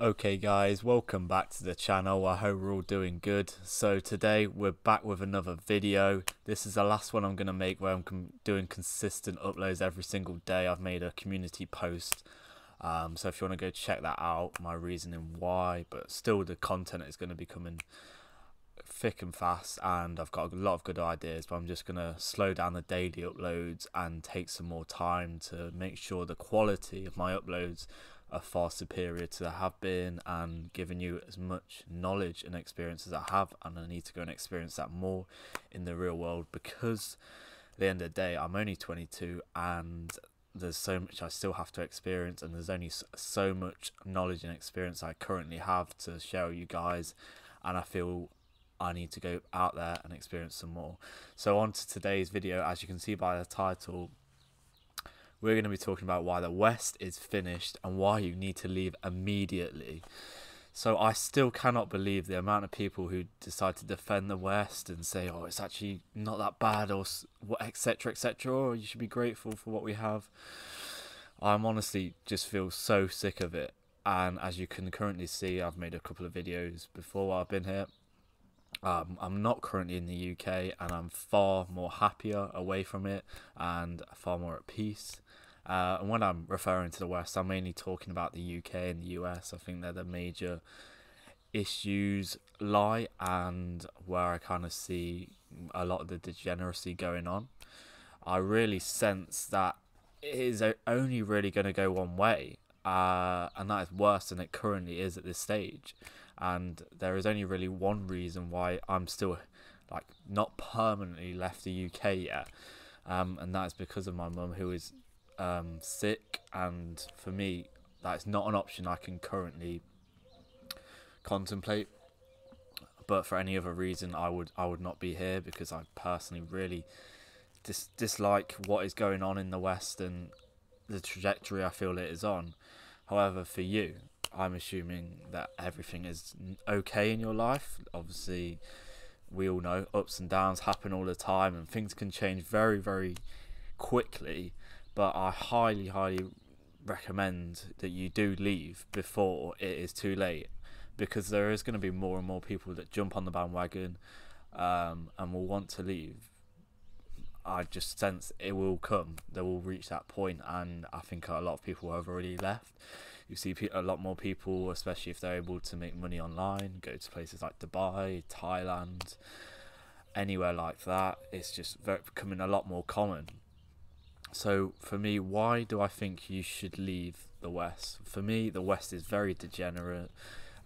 Okay guys, welcome back to the channel. I hope we're all doing good. So today we're back with another video. This is the last one I'm going to make where I'm doing consistent uploads every single day. I've made a community post, so if you want to go check that out, my reasoning why, but still the content is going to be coming thick and fast, and I've got a lot of good ideas, but I'm just going to slow down the daily uploads and take some more time to make sure the quality of my uploads are far superior to they have been, and giving you as much knowledge and experience as I have, and I need to go and experience that more in the real world, because at the end of the day I'm only 22 and there's so much I still have to experience, and there's only so much knowledge and experience I currently have to share with you guys, and I feel I need to go out there and experience some more. So on to today's video. As you can see by the title, we're going to be talking about why the West is finished and why you need to leave immediately. So I still cannot believe the amount of people who decide to defend the West and say, oh, it's actually not that bad, or etc, etc, or you should be grateful for what we have. I'm honestly just feel so sick of it. And as you can currently see, I've made a couple of videos before while I've been here. I'm not currently in the UK, and I'm far more happier away from it and far more at peace. And when I'm referring to the West, I'm mainly talking about the UK and the US. I think they're the major issues lie, and where I kind of see a lot of the degeneracy going on. I really sense that it is only really going to go one way, and that is worse than it currently is at this stage. And there is only really one reason why I'm still not permanently left the UK yet, and that is because of my mum, who is sick, and for me that is not an option I can currently contemplate. But for any other reason, I would not be here, because I personally really dislike what is going on in the West and the trajectory I feel it is on. However, for you, I'm assuming that everything is okay in your life. Obviously, we all know ups and downs happen all the time, and things can change very, very quickly. But I highly, highly recommend that you do leave before it is too late, because there is going to be more and more people that jump on the bandwagon, and will want to leave. I just sense it will come. They will reach that point, and I think a lot of people have already left. You see a lot more people, especially if they're able to make money online, go to places like Dubai, Thailand, anywhere like that. It's just becoming a lot more common. So for me, why do I think you should leave the West? For me, the West is very degenerate.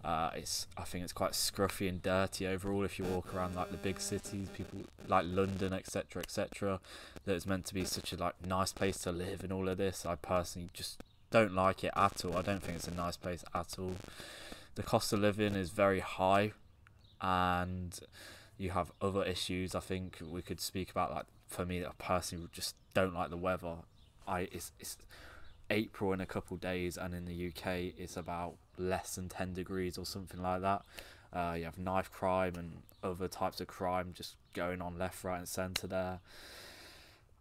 I think it's quite scruffy and dirty overall. If you walk around like the big cities, people like London, etc, etc, that it's meant to be such a nice place to live and all of this, I personally just don't like it at all. I don't think it's a nice place at all. The cost of living is very high, and you have other issues. I think we could speak about, for me, I personally just don't like the weather. It's April in a couple of days, and in the UK it's about less than 10 degrees or something like that. You have knife crime and other types of crime just going on left, right and centre there.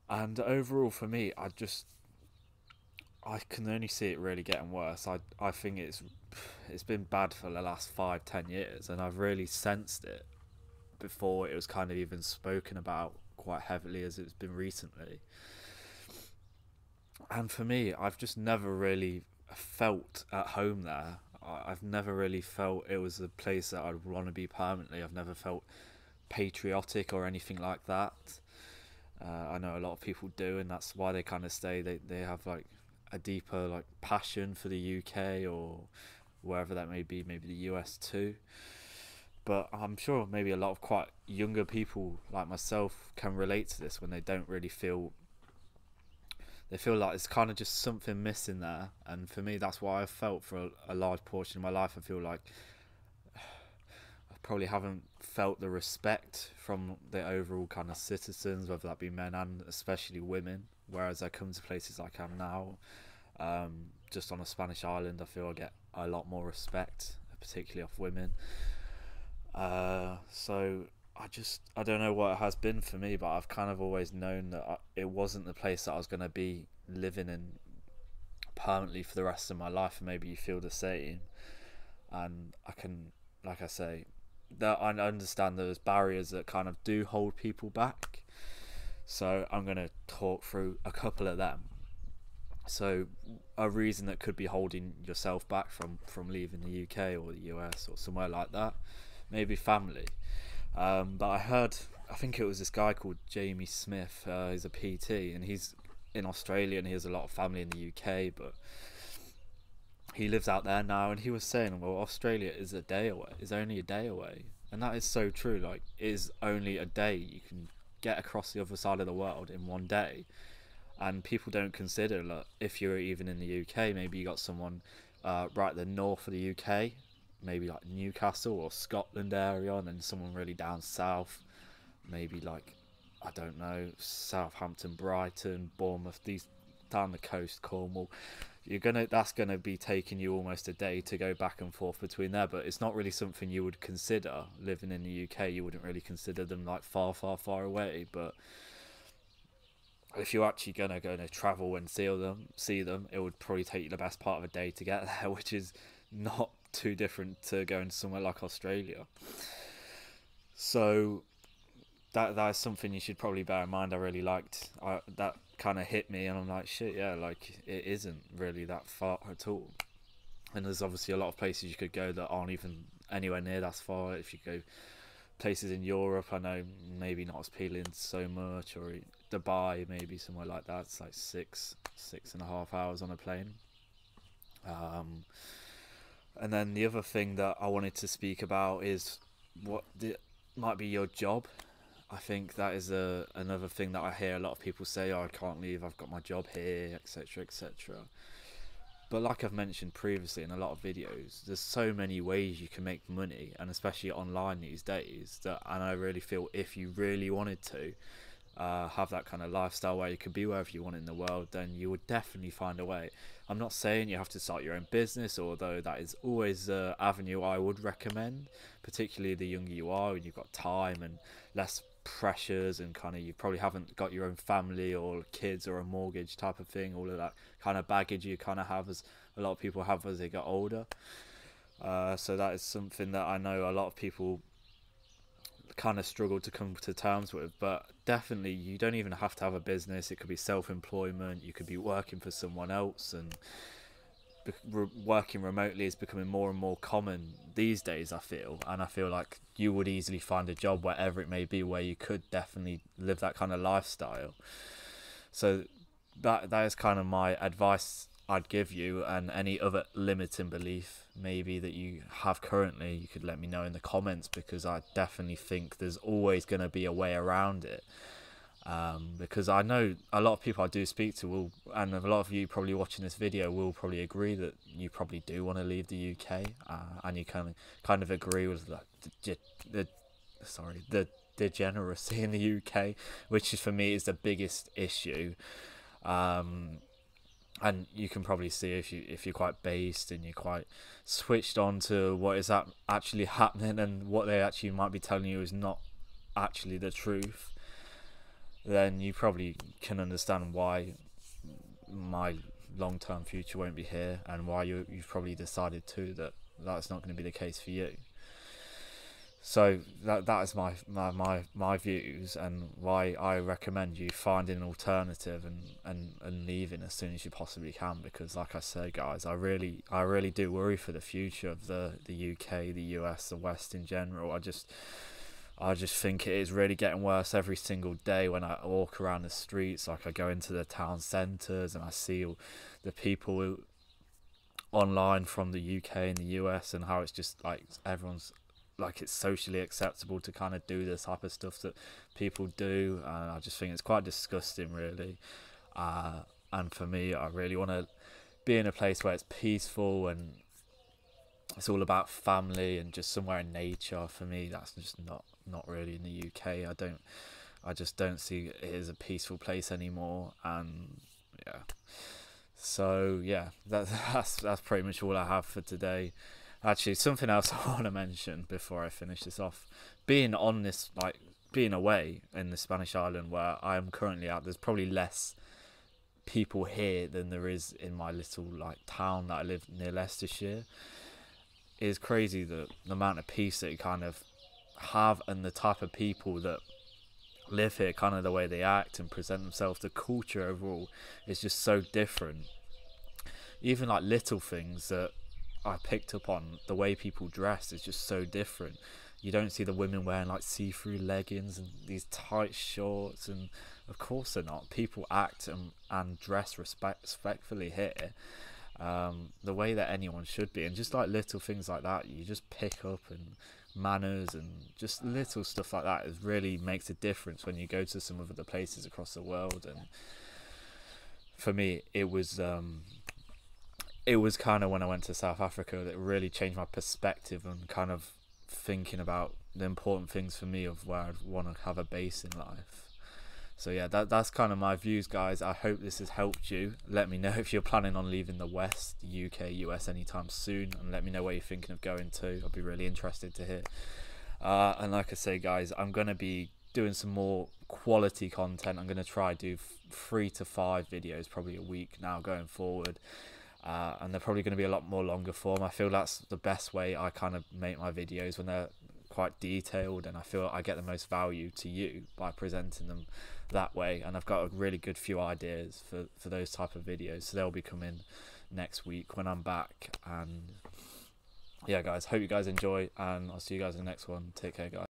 And overall, for me, I can only see it really getting worse. I think it's been bad for the last 5-10 years, and I've really sensed it before it was kind of even spoken about quite heavily as it's been recently. And for me, I've just never really felt at home there. I've never really felt it was a place that I'd want to be permanently. I've never felt patriotic or anything like that. I know a lot of people do, and that's why they kind of stay. They have a deeper passion for the UK or wherever that may be, maybe the US too. But I'm sure maybe a lot of quite younger people like myself can relate to this, when they don't really feel, they feel like it's kind of just something missing there. And for me, that's why I've felt for a large portion of my life. I feel like I probably haven't felt the respect from the overall kind of citizens, whether that be men and especially women. Whereas I come to places like I am now, just on a Spanish island, I feel I get a lot more respect, particularly off women. So I don't know what it has been for me, but I've kind of always known that it wasn't the place that I was going to be living in permanently for the rest of my life, and maybe you feel the same. and I can, like I say, that I understand those barriers that kind of do hold people back. So I'm going to talk through a couple of them. So a reason that could be holding yourself back from leaving the UK or the US or somewhere like that, maybe family. But I think it was this guy called Jamie Smith. He's a PT, and he's in Australia, and he has a lot of family in the UK, but he lives out there now. And he was saying, well, Australia is a day away, is only a day away, and that is so true. Like, it is only a day. You can get across the other side of the world in one day, and people don't consider, like, if you're even in the UK, maybe you got someone right at the north of the UK, maybe like Newcastle or Scotland area, and then someone really down south, maybe like, I don't know, Southampton, Brighton, Bournemouth, these down the coast, Cornwall. That's gonna be taking you almost a day to go back and forth between there, but it's not really something you would consider living in the UK. You wouldn't really consider them like far away, but if you're actually gonna travel and see them, it would probably take you the best part of a day to get there, which is not too different to going somewhere like Australia. So that is something you should probably bear in mind. I really liked that, kind of hit me, and I'm like, shit, yeah, like, it isn't really that far at all. And there's obviously a lot of places you could go that aren't even anywhere near that far. If you go places in Europe, I know maybe not as appealing so much, or Dubai, maybe somewhere like that. It's like 6.5 hours on a plane. And then the other thing that I wanted to speak about is might be your job. I think that is another thing that I hear a lot of people say, oh, I can't leave, I've got my job here, etc, etc. But like I've mentioned previously in a lot of videos, there's so many ways you can make money, and especially online these days, and I really feel if you really wanted to have that kind of lifestyle where you could be wherever you want in the world, then you would definitely find a way. I'm not saying you have to start your own business, although that is always an avenue I would recommend, particularly the younger you are and you've got time and less pressures, and kind of, you probably haven't got your own family or kids or a mortgage type of thing, all of that kind of baggage you kind of have, as a lot of people have as they get older. So that is something that I know a lot of people kind of struggle to come to terms with. But definitely, you don't even have to have a business. It could be self-employment, you could be working for someone else, and working remotely is becoming more and more common these days, I feel. And I feel like you would easily find a job wherever it may be where you could definitely live that kind of lifestyle. So that is kind of my advice I'd give you. And any other limiting belief maybe that you have currently, you could let me know in the comments, because I definitely think there's always going to be a way around it. Because I know a lot of people I do speak to will, and a lot of you probably watching this video will probably agree that you probably do want to leave the UK, and you kind of agree with the degeneracy in the UK, which is, for me, is the biggest issue. And you can probably see, if you're quite based and you're quite switched on to what is actually happening, and what they actually might be telling you is not actually the truth, then you probably can understand why my long-term future won't be here, and why you've probably decided too that that's not going to be the case for you. So that is my views, and why I recommend you finding an alternative and leaving as soon as you possibly can. Because, like I say, guys, I really do worry for the future of the UK, the US, the West in general. I just think it is really getting worse every single day when I walk around the streets. Like, I go into the town centres and I see all the people online from the UK and the US, and how it's just like everyone's, like, it's socially acceptable to kind of do this type of stuff that people do, and I just think it's quite disgusting, really. And for me, I really want to be in a place where it's peaceful and it's all about family and just somewhere in nature. For me, that's just not really in the UK. I just don't see it as a peaceful place anymore. And yeah, so yeah, that's pretty much all I have for today. Actually, something else I want to mention before I finish this off: being away in the Spanish island where I am currently at, there's probably less people here than there is in my little town that I live near, Leicestershire. is crazy, the amount of peace that you kind of have, and the type of people that live here, kind of the way they act and present themselves. The culture overall is just so different. Even like little things that I picked up on, the way people dress is just so different. You don't see the women wearing like see-through leggings and these tight shorts, and of course they're not. People act and dress respectfully here, the way that anyone should be. And just like little things like that you just pick up, and manners and just little stuff like that, it really makes a difference when you go to some of the places across the world. And for me, it was kind of when I went to South Africa that really changed my perspective and kind of thinking about the important things for me of where I'd want to have a base in life. So yeah, that's kind of my views, guys. I hope this has helped you. Let me know if you're planning on leaving the West, UK, US anytime soon, and let me know where you're thinking of going to. I'll be really interested to hear. And like I say, guys, I'm going to be doing some more quality content. I'm going to try do 3 to 5 videos probably a week now going forward. And they're probably going to be a lot more longer form. I feel that's the best way I kind of make my videos, when they're quite detailed, and I feel I get the most value to you by presenting them that way. And I've got a really good few ideas for those type of videos, so they'll be coming next week when I'm back. And yeah, guys, hope you guys enjoy, and I'll see you guys in the next one. Take care, guys.